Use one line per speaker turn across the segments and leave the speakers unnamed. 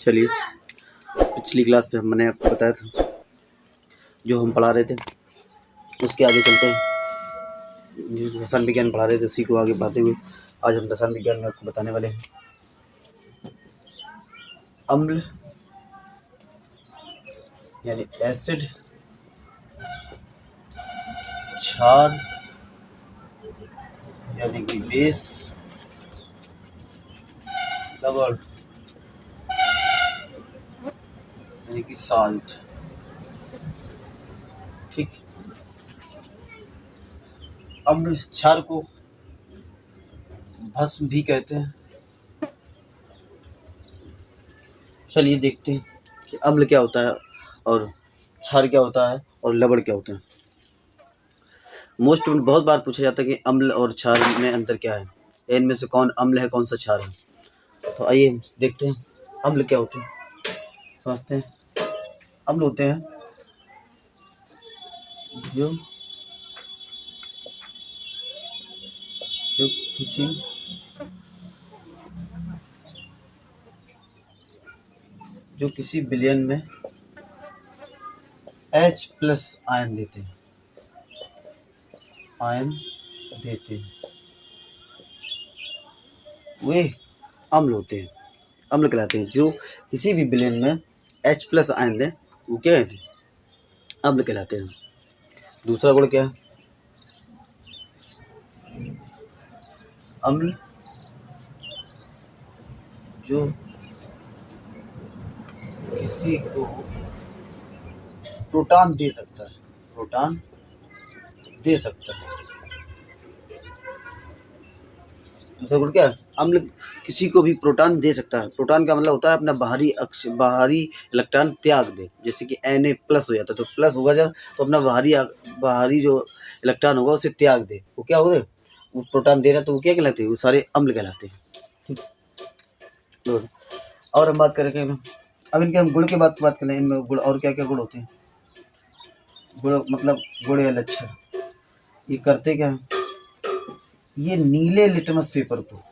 चलिए, पिछली क्लास में मैंने आपको बताया था जो हम पढ़ा रहे थे उसके आगे चलते हैं। जो रसायन विज्ञान पढ़ा रहे थे उसी को आगे बढ़ाते हुए आज हम रसायन विज्ञान में आपको बताने वाले हैं अम्ल यानी एसिड, क्षार यानी कि बेस, लवण यानी कि साल्ट। ठीक, अम्ल क्षार को भस्म भी कहते हैं। चलिए देखते हैं कि अम्ल क्या होता है और क्षार क्या होता है और लवण क्या होता है। बहुत बार पूछा जाता है कि अम्ल और क्षार में अंतर क्या है, इनमें से कौन अम्ल है कौन सा क्षार है। तो आइए देखते हैं अम्ल क्या होते हैं, समझते हैं। अम्ल होते हैं जो किसी विलयन में H+ आयन देते हैं, वे अम्ल होते हैं, अम्ल कहलाते हैं। जो किसी भी विलयन में H+ आयन दें वो क्या है, अम्ल कहलाते हैं। दूसरा गुण क्या है, अम्ल जो किसी को प्रोटॉन दे सकता है, दूसरा गुण क्या है, अम्ल किसी को भी प्रोटॉन दे सकता है। प्रोटॉन का मतलब होता है अपना बाहरी इलेक्ट्रॉन त्याग दे। जैसे कि Na+ हो जाता है तो प्लस होगा जब तो अपना बाहरी जो इलेक्ट्रॉन होगा उसे त्याग दे, वो क्या होगा, वो प्रोटॉन दे रहा है तो वो क्या कहलाते हैं, वो सारे अम्ल कहलाते हैं। ठीक, और हम बात करेंगे अब इनके हम गुण की बात करें। इनमें गुण और क्या क्या गुण होते हैं। गुण मतलब गुण या लक्षण, ये करते क्या है, ये नीले लिटमस पेपर को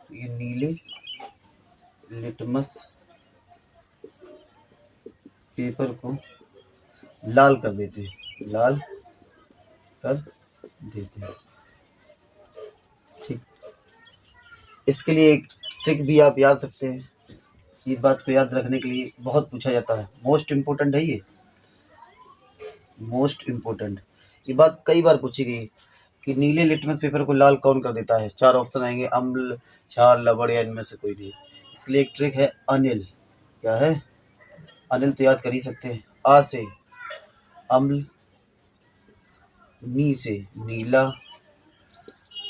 लाल कर देते हैं, ठीक, इसके लिए एक ट्रिक भी आप याद सकते हैं। ये बात को याद रखने के लिए बहुत पूछा जाता है, मोस्ट इम्पोर्टेंट है ये बात कई बार पूछी गई कि नीले लिटमस पेपर को लाल कौन कर देता है। 4 ऑप्शन आएंगे, अम्ल, क्षार, लवण या इनमें से कोई नहीं। इसके लिए एक ट्रिक है, अनिल। क्या है, अनिल तो याद कर ही सकते हैं। आ से अम्ल, नी से नीला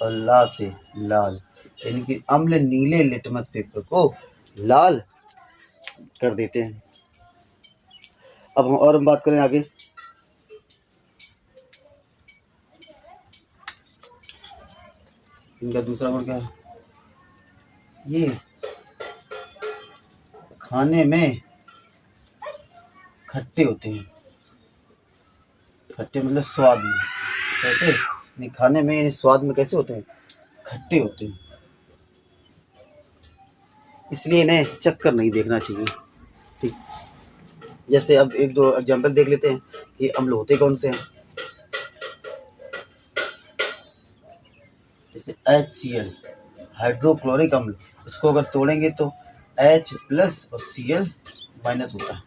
और ला से लाल, यानी कि अम्ल नीले लिटमस पेपर को लाल कर देते हैं। अब हम बात करें आगे। इनका दूसरा गुण क्या है, ये खाने में खट्टे होते हैं। खट्टे मतलब स्वाद में, कैसे, नहीं खाने में यानी स्वाद में कैसे होते हैं, खट्टे होते हैं। इसलिए इन्हें चक्कर नहीं देखना चाहिए। ठीक, जैसे अब 1-2 एग्जाम्पल देख लेते हैं कि अम्ल होते कौन से हैं। जैसे HCl, हाइड्रोक्लोरिक अम्ल, इसको अगर तोड़ेंगे तो H+ और Cl- होता है।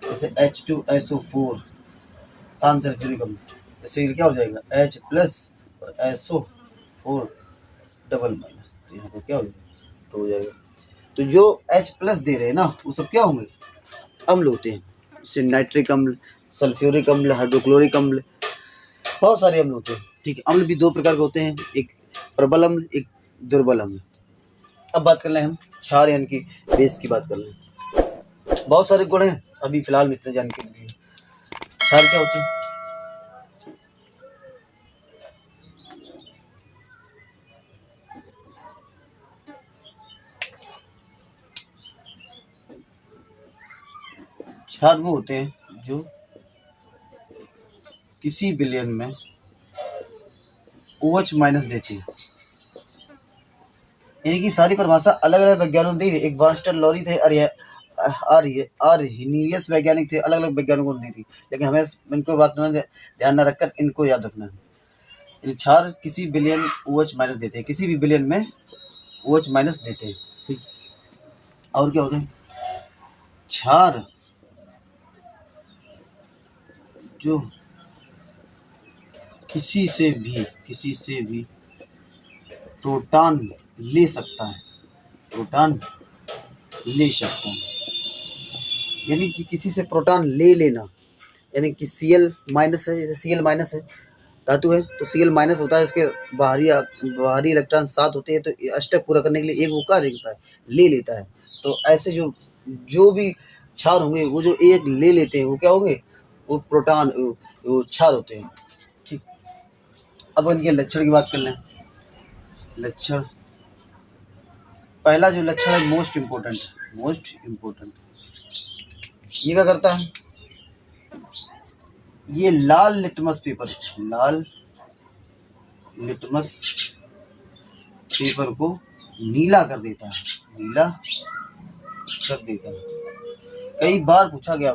जैसे H2SO4, सान सल्फ्यूरिक अम्ल, जैसे क्या हो जाएगा, H+ और SO4 डबल माइनस, तो यहाँ पर क्या हो जाएगा, तो जो H+ दे रहे हैं ना वो सब क्या होंगे, अम्ल होते हैं। जैसे नाइट्रिक अम्ल, सल्फ्यूरिक अम्ल, हाइड्रोक्लोरिक अम्ल, बहुत सारे अम्ल होते हैं। ठीक है, अम्ल भी 2 प्रकार के होते हैं, एक प्रबल अम्ल, एक दुर्बल अम्ल। अब बात कर लें हम क्षार यानी कि बेस की बात कर लें। बहुत सारे गुण हैं, अभी फिलहाल में इतने जानने के लिए। क्षार क्या होते हैं, क्षार वो होते हैं जो किसी विलयन में OH- देती है। यानी कि सारी परिभाषा अलग अलग वैज्ञानिकों ने दी। एक वास्टर लॉरी थे आर्हीनियस वैज्ञानिक थे, अलग अलग वैज्ञानिकों ने दी थी, लेकिन हमें इनको बात ध्यान न रखकर इनको याद रखना है। क्षार किसी बिलियन OH माइनस देते हैं, किसी भी बिलियन में OH माइनस देते हैं, ठीक। और क्या होता है, क्षार जो किसी से भी प्रोटॉन ले सकता है, प्रोटॉन ले सकता है, यानी कि किसी से प्रोटॉन ले लेना, यानी कि Cl माइनस है, जैसे Cl माइनस है, धातु है तो Cl माइनस होता है, इसके बाहरी इलेक्ट्रॉन 7 होते हैं, तो अष्टक पूरा करने के लिए एक वो कार्य होता है, ले लेता है। तो ऐसे जो भी क्षार होंगे वो जो एक ले लेते हैं वो क्या होंगे, वो प्रोटॉन, वो क्षार होते हैं, ठीक। अब इनके लक्षण की बात कर लें। लक्षण, पहला जो लक्षण है मोस्ट इम्पोर्टेंट, ये क्या करता है, ये लाल लिटमस पेपर को नीला कर देता है, कई बार पूछा गया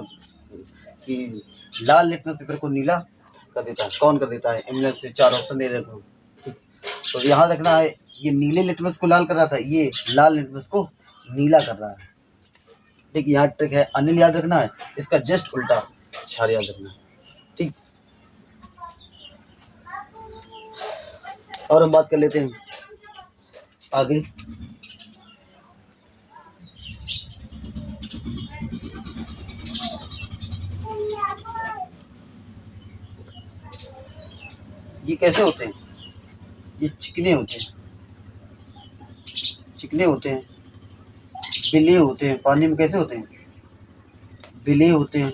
कि लाल लिटमस पेपर को नीला कर देता है, कौन कर देता है, इनमें से 4 ऑप्शन दे रखा हूँ, ठीक। तो यहाँ रखना है, ये नीले लिटमस को लाल कर रहा था, ये लाल लिटमस को नीला कर रहा है, ठीक। यहाँ ट्रिक है, अनिल याद रखना है, इसका जस्ट उल्टा क्षार याद रखना है, ठीक। और हम बात कर लेते हैं आगे। ये कैसे होते हैं, ये चिकने होते हैं, बिले होते हैं, पानी में कैसे होते हैं, बिले होते हैं,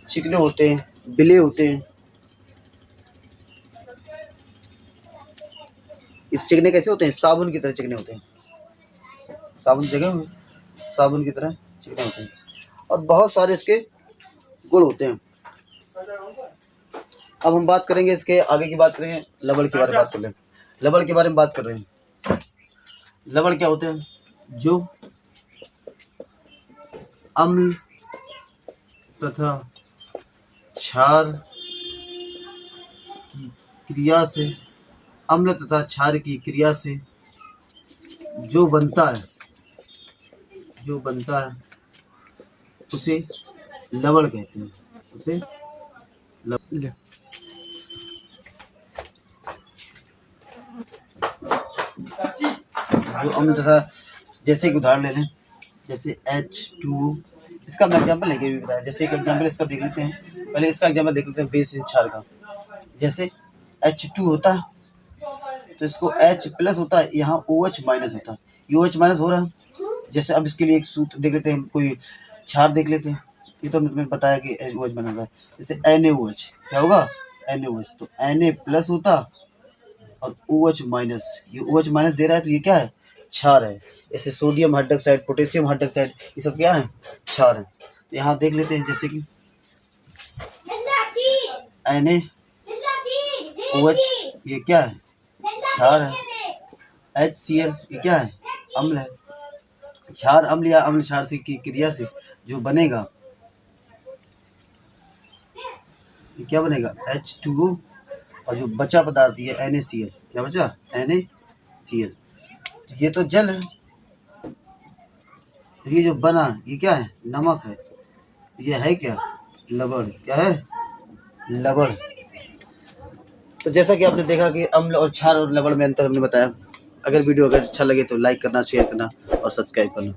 चिकने होते हैं, बिले होते हैं। इस चिकने कैसे होते हैं, साबुन की तरह चिकने होते हैं, साबुन की तरह चिकने होते हैं, और बहुत सारे इसके गुण होते हैं। अब हम बात करेंगे इसके आगे की बात करेंगे, लवण के बारे में बात कर लें। लवण के बारे में बात कर रहे हैं। लवण क्या होते हैं, जो अम्ल तथा क्षार की क्रिया से, अम्ल तथा क्षार की क्रिया से जो बनता है उसे लवण कहते हैं, उसे लवण। जो अम्ल तथा, जैसे कि उदाहरण ले लें, जैसे H2O, इसका मैं एग्जाम्पल लेके भी बताया, जैसे एक एग्जाम्पल इसका देख लेते हैं, पहले इसका एग्जाम्पल देख लेते हैं बेस क्षार का। जैसे H2 होता है तो इसको H प्लस होता है, यहाँ OH माइनस होता है, ये OH माइनस हो रहा है। जैसे अब इसके लिए एक सूत्र देख लेते हैं, कोई क्षार देख लेते हैं, ये तो मैंने बताया कि OH माइनस होगा, जैसे NaOH क्या होगा, NaOH, तो Na प्लस होता और OH माइनस, ये OH माइनस दे रहा है तो ये क्या है, क्षार है। जैसे सोडियम हाइड्रोक्साइड, पोटेशियम हाइड्रोक्साइड, ये सब क्या है, क्षार है। तो यहाँ देख लेते हैं, जैसे कि NaOH ये क्या है, क्षार है। HCl ये क्या है, अम्ल है। क्षार अम्ल या अम्ल क्षार से की क्रिया से जो बनेगा, ये क्या बनेगा, H2O, और जो बचा पदार्थ ये NaCl, क्या बचा, NaCl, ये तो जल है, ये जो बना ये क्या है, नमक है, ये है क्या, लवण, क्या है, लवण। तो जैसा कि आपने देखा कि अम्ल और क्षार और लवण में अंतर हमने बताया। अगर वीडियो अच्छा लगे तो लाइक करना, शेयर करना और सब्सक्राइब करना।